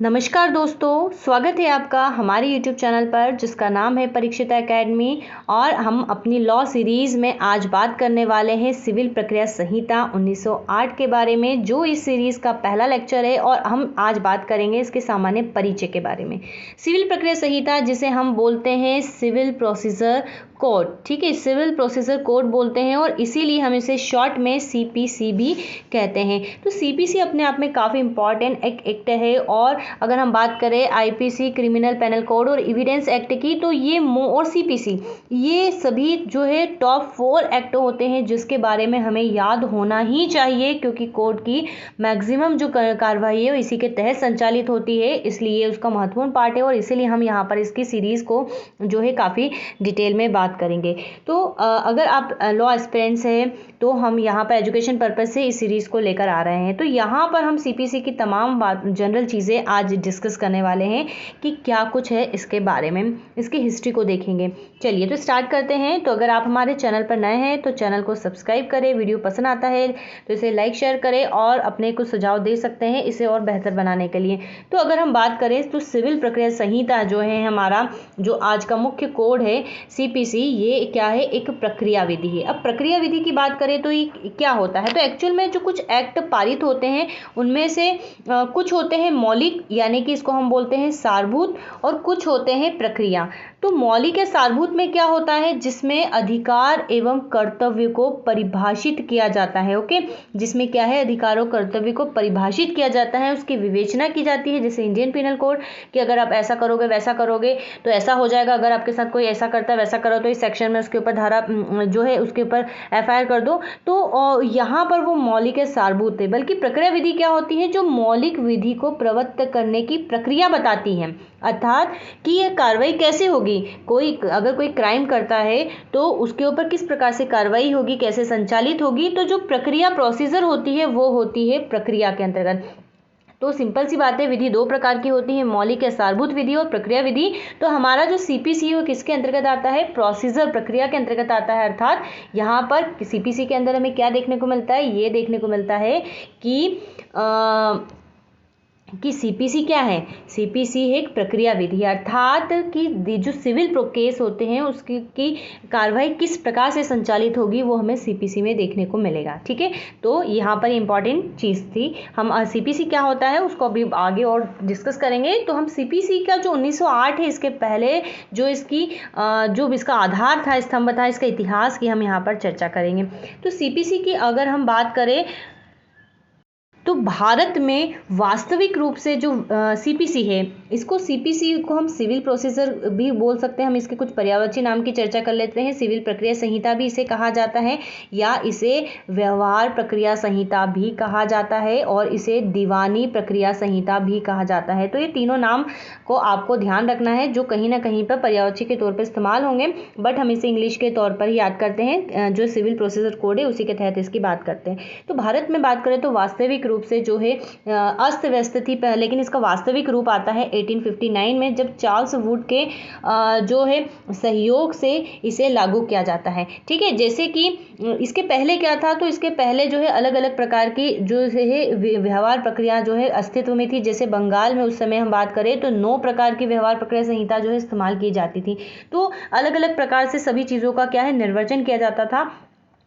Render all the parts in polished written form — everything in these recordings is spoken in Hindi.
नमस्कार दोस्तों, स्वागत है आपका हमारे YouTube चैनल पर जिसका नाम है परीक्षिता एकेडमी। और हम अपनी लॉ सीरीज़ में आज बात करने वाले हैं सिविल प्रक्रिया संहिता 1908 के बारे में, जो इस सीरीज़ का पहला लेक्चर है। और हम आज बात करेंगे इसके सामान्य परिचय के बारे में। सिविल प्रक्रिया संहिता जिसे हम बोलते हैं सिविल प्रोसीजर कोड, ठीक है, सिविल प्रोसीजर कोड बोलते हैं और इसीलिए हम इसे शॉर्ट में सीपीसी भी कहते हैं। तो सीपीसी अपने आप में काफ़ी इंपॉर्टेंट एक एक्ट है। और अगर हम बात करें आईपीसी, क्रिमिनल पेनल कोड और एविडेंस एक्ट की, तो ये और सीपीसी, ये सभी जो है टॉप 4 एक्ट होते हैं जिसके बारे में हमें याद होना ही चाहिए, क्योंकि कोड की मैक्सिमम जो कार्रवाई है वो इसी के तहत संचालित होती है, इसलिए उसका महत्वपूर्ण पार्ट है। और इसीलिए हम यहाँ पर इसकी सीरीज़ को जो है काफ़ी डिटेल में बात करेंगे। तो अगर आप लॉ एस्पिरेंट्स हैं तो हम यहाँ पर एजुकेशन पर्पज से इस सीरीज़ को लेकर आ रहे हैं। तो यहाँ पर हम सीपीसी की तमाम बात, जनरल चीज़ें आज डिस्कस करने वाले हैं कि क्या कुछ है इसके बारे में, इसकी हिस्ट्री को देखेंगे। चलिए तो स्टार्ट करते हैं। तो अगर आप हमारे चैनल पर नए हैं तो चैनल को सब्सक्राइब करें, वीडियो पसंद आता है तो इसे लाइक शेयर करें और अपने कुछ सुझाव दे सकते हैं इसे और बेहतर बनाने के लिए। तो अगर हम बात करें तो सिविल प्रक्रिया संहिता जो है हमारा, जो आज का मुख्य कोड है सीपीसी, ये क्या है, एक प्रक्रिया विधि है। अब प्रक्रिया विधि की बात करें तो ये क्या होता है, तो एक्चुअल में जो कुछ एक्ट पारित होते हैं उनमें से कुछ होते हैं मौलिक, यानी कि इसको हम बोलते हैं सारभूत, और कुछ होते हैं प्रक्रिया। तो मौलिक या सारभूत में क्या होता है, जिसमें अधिकार एवं कर्तव्य को परिभाषित किया जाता है। ओके, जिसमें क्या है, अधिकार और कर्तव्य को परिभाषित किया जाता है, उसकी विवेचना की जाती है। जैसे इंडियन पिनल कोड कि अगर आप ऐसा करोगे वैसा करोगे तो ऐसा हो जाएगा, अगर आपके साथ कोई ऐसा करता है वैसा करो तो इस सेक्शन में उसके ऊपर धारा जो है उसके ऊपर एफआईआर कर दो। तो यहाँ पर वो मौलिक या सारभूत है। बल्कि प्रक्रिया विधि क्या होती है, जो मौलिक विधि को प्रवृत्त करने की प्रक्रिया बताती है, अर्थात कि यह कार्रवाई कैसे होगी, अगर कोई क्राइम करता है तो उसके ऊपर किस प्रकार से कार्रवाई होगी, कैसे संचालित होगी। तो जो प्रक्रिया प्रोसीजर होती है वो होती है प्रक्रिया के अंतर्गत। तो सिंपल सी बात है, विधि 2 प्रकार की होती है, मौलिक या सारभूत विधि और प्रक्रिया विधि। तो हमारा जो सीपीसी है वो किसके अंतर्गत आता है, प्रोसीजर प्रक्रिया के अंतर्गत आता है। अर्थात यहाँ पर सीपीसी के अंदर हमें क्या देखने को मिलता है, ये देखने को मिलता है कि सीपीसी क्या है, सीपीसी है एक प्रक्रिया विधि, अर्थात कि जो सिविल केस होते हैं उसकी कार्रवाई किस प्रकार से संचालित होगी वो हमें सीपीसी में देखने को मिलेगा। ठीक है, तो यहाँ पर इंपॉर्टेंट चीज़ थी। हम सीपीसी क्या होता है उसको अभी आगे और डिस्कस करेंगे। तो हम सीपीसी का जो 1908 है, इसके पहले जो इसका आधार था, स्तंभ था, इसका इतिहास की हम यहाँ पर चर्चा करेंगे। तो सीपीसी की अगर हम बात करें तो भारत में वास्तविक रूप से जो सीपीसी है, इसको सीपीसी को हम सिविल प्रोसीजर भी बोल सकते हैं। हम इसके कुछ पर्यायवाची नाम की चर्चा कर लेते हैं। सिविल प्रक्रिया संहिता भी इसे कहा जाता है, या इसे व्यवहार प्रक्रिया संहिता भी कहा जाता है, और इसे दीवानी प्रक्रिया संहिता भी कहा जाता है। तो ये तीनों नाम को आपको ध्यान रखना है, जो कहीं ना कहीं पर पर्यायवाची के तौर पर इस्तेमाल होंगे, बट हम इसे इंग्लिश के तौर पर ही याद करते हैं। जो सिविल प्रोसीजर कोड है उसी के तहत इसकी बात करते हैं। तो भारत में बात करें तो वास्तविक रूप से जो है अस्त व्यस्त थी, लेकिन इसका वास्तविक रूप आता है 1859 में, जब चार्ल्स वुड के जो है सहयोग से इसे लागू किया जाता है। ठीक है, जैसे कि इसके पहले क्या था, तो इसके पहले जो है अलग अलग प्रकार की जो है व्यवहार प्रक्रिया जो है अस्तित्व में थी। जैसे बंगाल में उस समय हम बात करें तो 9 प्रकार की व्यवहार प्रक्रिया संहिता जो है इस्तेमाल की जाती थी। तो अलग अलग प्रकार से सभी चीज़ों का क्या है, निर्वचन किया जाता था।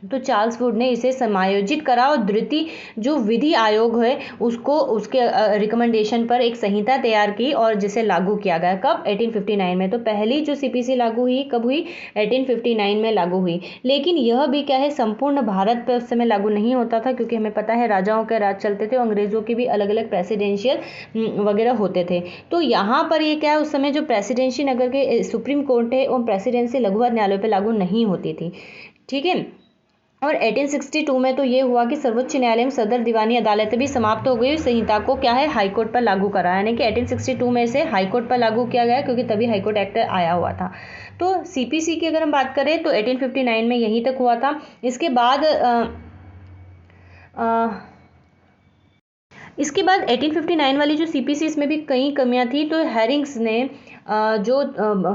तो चार्ल्स वुड ने इसे समायोजित करा और द्वितीय जो विधि आयोग है उसको उसके रिकमेंडेशन पर एक संहिता तैयार की और जिसे लागू किया गया। कब, 1859 में। तो पहली जो सीपीसी लागू हुई कब हुई, 1859 में लागू हुई। लेकिन यह भी क्या है, संपूर्ण भारत पर उस समय लागू नहीं होता था, क्योंकि हमें पता है राजाओं के राज चलते थे, अंग्रेजों के भी अलग अलग प्रेसिडेंशियल वगैरह होते थे। तो यहाँ पर ये क्या है, उस समय जो प्रेसिडेंसी नगर के सुप्रीम कोर्ट है वो प्रेसिडेंसी लघु न्यायालयों पर लागू नहीं होती थी। ठीक है, और 1862 में तो ये हुआ कि सर्वोच्च न्यायालय में सदर दीवानी अदालतें भी समाप्त हो गई, संहिता को क्या है, हाईकोर्ट पर लागू करा, यानी कि 1862 में से हाईकोर्ट पर लागू किया गया, क्योंकि तभी हाईकोर्ट एक्ट आया हुआ था। तो सीपीसी की अगर हम बात करें तो 1859 में यहीं तक हुआ था। इसके बाद 1859 वाली जो सीपीसी, इसमें भी कई कमियां थी। तो हैरिंग्स ने जो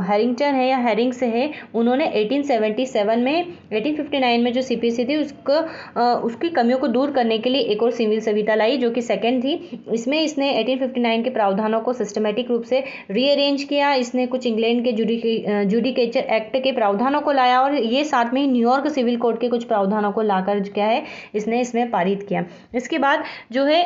हैरिंगटन है या हैरिंग्स है, उन्होंने 1877 में 1859 में जो सीपीसी थी उसकी कमियों को दूर करने के लिए एक और सिविल संहिता लाई, जो कि सेकंड थी। इसमें इसने 1859 के प्रावधानों को सिस्टमेटिक रूप से रीअरेंज किया। इसने कुछ इंग्लैंड के जुडिकेचर एक्ट के प्रावधानों को लाया और ये साथ में ही न्यूयॉर्क सिविल कोड के कुछ प्रावधानों को लाकर क्या है इसने इसमें पारित किया। इसके बाद जो है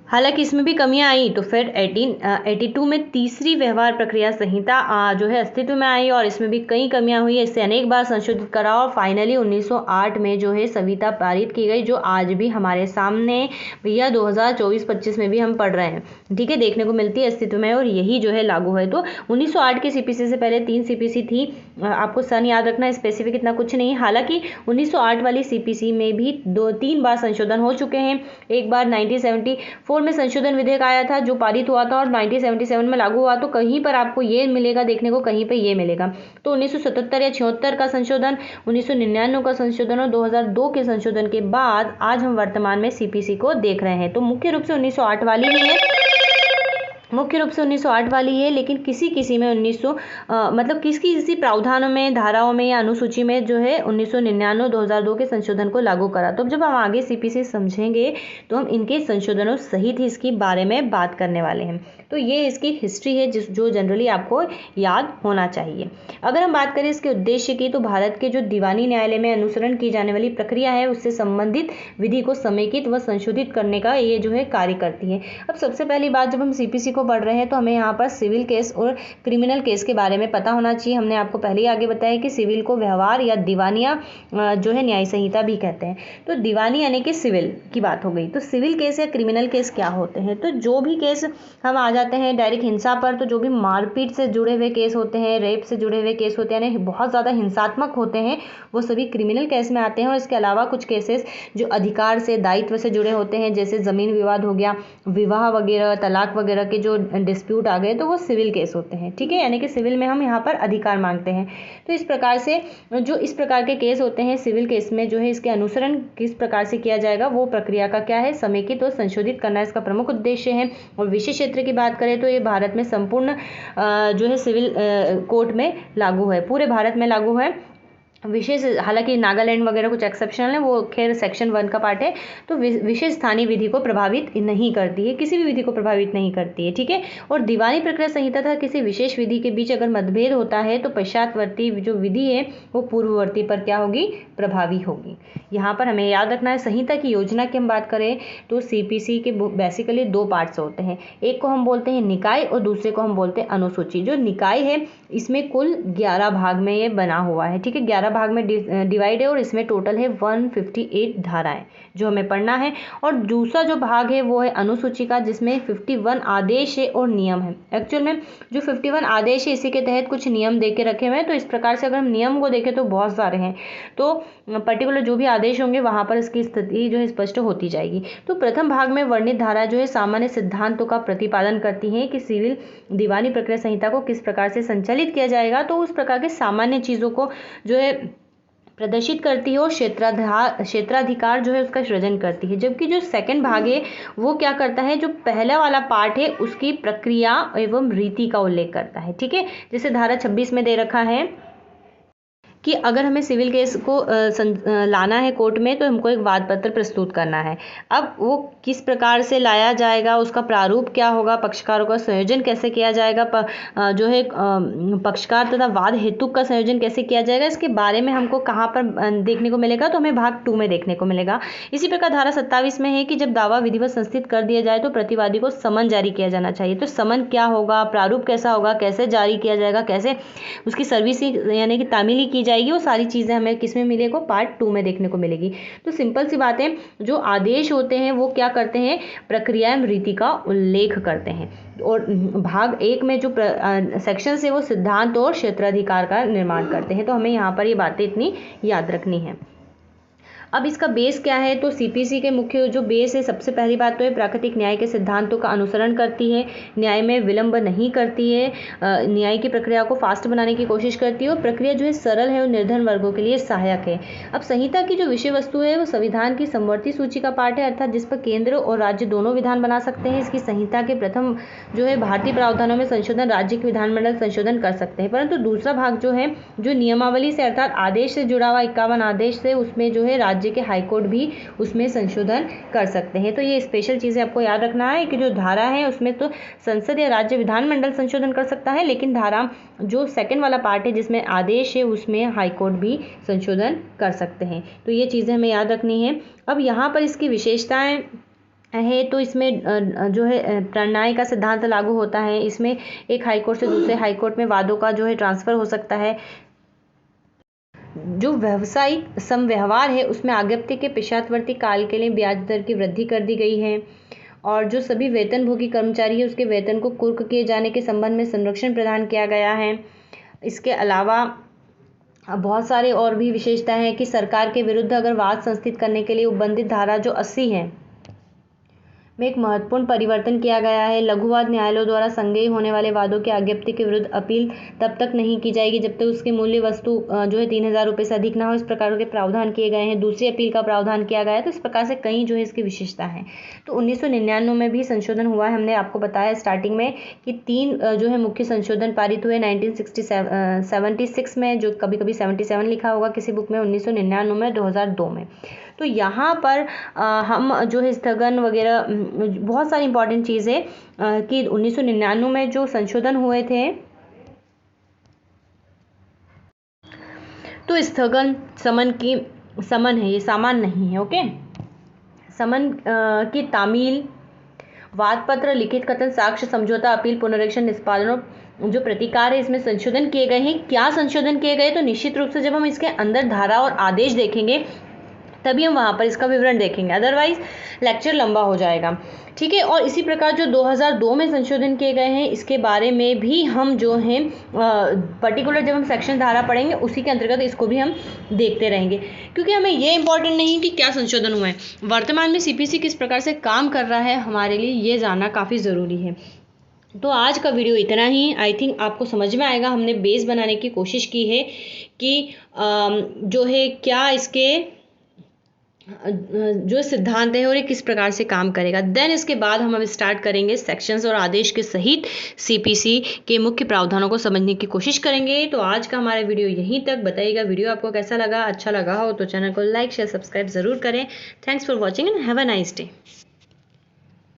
हालांकि इसमें भी कमियां आई, तो फिर 1882 में तीसरी व्यवहार प्रक्रिया संहिता जो है अस्तित्व में आई और इसमें भी कई कमियां हुई। इससे अनेक बार संशोधित करा और फाइनली 1908 में जो है संहिता पारित की गई, जो आज भी हमारे सामने भैया 2024-25 में भी हम पढ़ रहे हैं, ठीक है, देखने को मिलती है, अस्तित्व में, और यही जो है लागू है। तो 1908 की सीपीसी से पहले 3 सीपीसी थी, आपको सन याद रखना, स्पेसिफिक इतना कुछ नहीं। हालांकि 1908 वाली सीपीसी में भी 2-3 बार संशोधन हो चुके हैं। एक बार 1974 में संशोधन विधेयक आया था जो पारित हुआ था और 1977 में लागू हुआ। तो कहीं पर आपको ये मिलेगा देखने को, कहीं पे ये मिलेगा। तो 1977 या 76 का संशोधन, 1999 का संशोधन और 2002 के संशोधन के बाद आज हम वर्तमान में सीपीसी को देख रहे हैं। तो मुख्य रूप से 1908 वाली ही है, मुख्य रूप से 1908 वाली है, लेकिन किसी में 1900 मतलब किसी प्रावधानों में, धाराओं में या अनुसूची में जो है 1999 2002 के संशोधन को लागू करा। तो जब हम आगे सीपीसी समझेंगे तो हम इनके संशोधनों सहित ही इसके बारे में बात करने वाले हैं। तो ये इसकी हिस्ट्री है जो जनरली आपको याद होना चाहिए। अगर हम बात करें इसके उद्देश्य की, तो भारत के जो दीवानी न्यायालय में अनुसरण की जाने वाली प्रक्रिया है उससे संबंधित विधि को समेकित व संशोधित करने का ये जो है कार्य करती है। अब सबसे पहली बात, जब हम सीपीसी पढ़ रहे हैं तो हमें यहाँ पर सिविल केस और क्रिमिनल केस के बारे में पता होना चाहिए। हमने आपको पहले ही आगे बताया कि सिविल को व्यवहार या दीवानिया जो है न्याय संहिता भी कहते हैं। तो दीवानी यानी कि सिविल की बात हो गई। तो सिविल केस या क्रिमिनल केस क्या होते हैं? तो जो भी केस हम आ जाते हैं डायरेक्ट हिंसा पर, तो जो भी मारपीट से जुड़े हुए केस होते हैं, रेप से जुड़े हुए केस होते हैं, यानी बहुत ज़्यादा हिंसात्मक होते हैं, वो सभी क्रिमिनल केस में आते हैं। और इसके अलावा कुछ केसेस जो अधिकार से, दायित्व से जुड़े होते हैं, जैसे ज़मीन विवाद हो गया, विवाह वगैरह, तलाक वगैरह के जो डिस्प्यूट आ गए, तो वो सिविल केस होते हैं, ठीक है, यानी कि सिविल में हम यहाँ पर अधिकार मांगते हैं। तो इस प्रकार से जो इस प्रकार के केस होते हैं सिविल केस में जो है इसके अनुसरण किस प्रकार से किया जाएगा, वो प्रक्रिया का क्या है, समेकित और संशोधित करना इसका प्रमुख उद्देश्य है। और विशेष क्षेत्र की बात करें तो ये भारत में संपूर्ण जो है सिविल कोर्ट में लागू है, पूरे भारत में लागू है। विशेष, हालांकि नागालैंड वगैरह कुछ एक्सेप्शनल है, वो खैर सेक्शन 1 का पार्ट है। तो विशेष स्थानीय विधि को प्रभावित नहीं करती है, किसी भी विधि को प्रभावित नहीं करती है, ठीक है। और दीवानी प्रक्रिया संहिता तथा किसी विशेष विधि के बीच अगर मतभेद होता है तो पश्चातवर्ती जो विधि है वो पूर्ववर्ती पर क्या होगी, प्रभावी होगी। यहाँ पर हमें याद रखना है, संहिता की योजना की हम बात करें तो सीपीसी के बेसिकली 2 पार्ट्स होते हैं। एक को हम बोलते हैं निकाय और दूसरे को हम बोलते हैं अनुसूची। जो निकाय है इसमें कुल 11 भाग में ये बना हुआ है, ठीक है, 11 भाग में डिवाइड है और इसमें टोटल है 158 धाराएं जो हमें पढ़ना है। और दूसरा जो भाग है वो है अनुसूची का, जिसमें 51 आदेश है और नियम है। एक्चुअल में जो 51 आदेश है इसी के तहत कुछ नियम दे के रखे हुए हैं। तो इस प्रकार से अगर हम नियम को देखें तो बहुत सारे हैं, तो पर्टिकुलर जो भी आदेश होंगे वहां पर इसकी स्थिति जो है स्पष्ट होती जाएगी। तो प्रथम भाग में वर्णित धारा जो है सामान्य सिद्धांतों का प्रतिपादन करती है कि सिविल दीवानी प्रक्रिया संहिता को किस प्रकार से संचालित किया जाएगा। तो उस प्रकार के सामान्य चीजों को जो है प्रदर्शित करती है और क्षेत्राधिकार जो है उसका सृजन करती है। जबकि जो सेकंड भाग है वो क्या करता है, जो पहला वाला पार्ट है उसकी प्रक्रिया एवं रीति का उल्लेख करता है, ठीक है। जैसे धारा 26 में दे रखा है कि अगर हमें सिविल केस को लाना है कोर्ट में तो हमको एक वाद पत्र प्रस्तुत करना है। अब वो किस प्रकार से लाया जाएगा, उसका प्रारूप क्या होगा, पक्षकारों का संयोजन कैसे किया जाएगा, जो है पक्षकार तथा वाद हेतु का संयोजन कैसे किया जाएगा, इसके बारे में हमको कहाँ पर देखने को मिलेगा, तो हमें भाग 2 में देखने को मिलेगा। इसी प्रकार धारा 27 में है कि जब दावा विधिवत संस्थित कर दिया जाए तो प्रतिवादी को समन जारी किया जाना चाहिए। तो समन क्या होगा, प्रारूप कैसा होगा, कैसे जारी किया जाएगा, कैसे उसकी सर्विसिंग यानी कि तामीली की जाएगी, वो सारी चीज़ें हमें किस में मिलेगा, पार्ट 2 में देखने को मिलेगी। तो सिंपल सी बात है, जो आदेश होते हैं वो क्या करते हैं, प्रक्रिया एवं रीति का उल्लेख करते हैं। और भाग 1 में जो सेक्शन है वो सिद्धांत और क्षेत्राधिकार का निर्माण करते हैं। तो हमें यहाँ पर ये बातें इतनी याद रखनी है। अब इसका बेस क्या है, तो सीपीसी के मुख्य जो बेस है, सबसे पहली बात तो है प्राकृतिक न्याय के सिद्धांतों का अनुसरण करती है, न्याय में विलंब नहीं करती है, न्याय की प्रक्रिया को फास्ट बनाने की कोशिश करती है और प्रक्रिया जो है सरल है और निर्धन वर्गों के लिए सहायक है। अब संहिता की जो विषय वस्तु है वो संविधान की समवर्ती सूची का पार्ट है, अर्थात जिस पर केंद्र और राज्य दोनों विधान बना सकते हैं। इसकी संहिता के प्रथम जो है भारतीय प्रावधानों में संशोधन राज्य के विधानमंडल संशोधन कर सकते हैं, परंतु दूसरा भाग जो है जो नियमावली से अर्थात आदेश से जुड़ा हुआ 51 आदेश से, उसमें जो है राज्य के हाईकोर्ट भी उसमें संशोधन कर सकते हैं। तो ये स्पेशल चीज़ें आपको याद रखना है कि जो धारा है उसमें तो संसद या राज्य विधानमंडल संशोधन कर सकता है, लेकिन धारा जो सेकंड वाला पार्ट है जिसमें आदेश है उसमें हाईकोर्ट भी संशोधन कर सकते हैं। तो ये चीज़ें हमें याद रखनी है। अब यहाँ पर इसकी विशेषताएं है, तो इसमें जो है प्रणाली का सिद्धांत लागू होता है। इसमें एक हाईकोर्ट से दूसरे हाईकोर्ट में वादों का जो है ट्रांसफ़र हो सकता है। जो व्यावसायिक समव्यवहार है उसमें आज्ञप्ति के पश्चातवर्ती काल के लिए ब्याज दर की वृद्धि कर दी गई है और जो सभी वेतनभोगी कर्मचारी है उसके वेतन को कुर्क किए जाने के संबंध में संरक्षण प्रदान किया गया है। इसके अलावा बहुत सारे और भी विशेषताएं हैं कि सरकार के विरुद्ध अगर वाद संस्थित करने के लिए उपबंधित धारा जो 80 है में एक महत्वपूर्ण परिवर्तन किया गया है। लघुवाद न्यायालयों द्वारा संज्ञेय होने वाले वादों की आज्ञप्ति के विरुद्ध अपील तब तक नहीं की जाएगी जब तक उसकी मूल्य वस्तु जो है 3000 रुपये से अधिक ना हो। इस प्रकार के प्रावधान किए गए हैं। दूसरी अपील का प्रावधान किया गया है। तो इस प्रकार से कई जो है इसकी विशेषता है। तो 1999 में भी संशोधन हुआ है। हमने आपको बताया स्टार्टिंग में कि 3 जो है मुख्य संशोधन पारित हुए 1976 में, जो कभी कभी 77 लिखा होगा किसी बुक में, 1999 में, 2002 में। तो यहाँ पर हम जो है स्थगन वगैरह बहुत सारी इंपॉर्टेंट चीज़ है कि 1999 में जो संशोधन हुए थे, तो स्थगन समन है, ये सामान नहीं है। ओके, समन की तामील, वाद पत्र, लिखित कथन, साक्ष्य, समझौता, अपील, पुनरीक्षण, निष्पादन जो प्रतिकार है इसमें संशोधन किए गए हैं। क्या संशोधन किए गए, तो निश्चित रूप से जब हम इसके अंदर धारा और आदेश देखेंगे तभी हम वहाँ पर इसका विवरण देखेंगे, अदरवाइज लेक्चर लंबा हो जाएगा। ठीक है, और इसी प्रकार जो 2002 में संशोधन किए गए हैं इसके बारे में भी हम जो हैं पर्टिकुलर जब हम सेक्शन धारा पढ़ेंगे उसी के अंतर्गत इसको भी हम देखते रहेंगे, क्योंकि हमें ये इंपॉर्टेंट नहीं कि क्या संशोधन हुआ है, वर्तमान में सीपीसी किस प्रकार से काम कर रहा है, हमारे लिए ये जानना काफ़ी ज़रूरी है। तो आज का वीडियो इतना ही। आई थिंक आपको समझ में आएगा। हमने बेस बनाने की कोशिश की है कि जो है क्या इसके जो सिद्धांत है और ये किस प्रकार से काम करेगा। देन इसके बाद हम अब स्टार्ट करेंगे सेक्शंस और आदेश के सहित सीपीसी के मुख्य प्रावधानों को समझने की कोशिश करेंगे। तो आज का हमारा वीडियो यहीं तक। बताइएगा वीडियो आपको कैसा लगा। अच्छा लगा हो तो चैनल को लाइक शेयर सब्सक्राइब ज़रूर करें। Thanks for watching and have a nice day.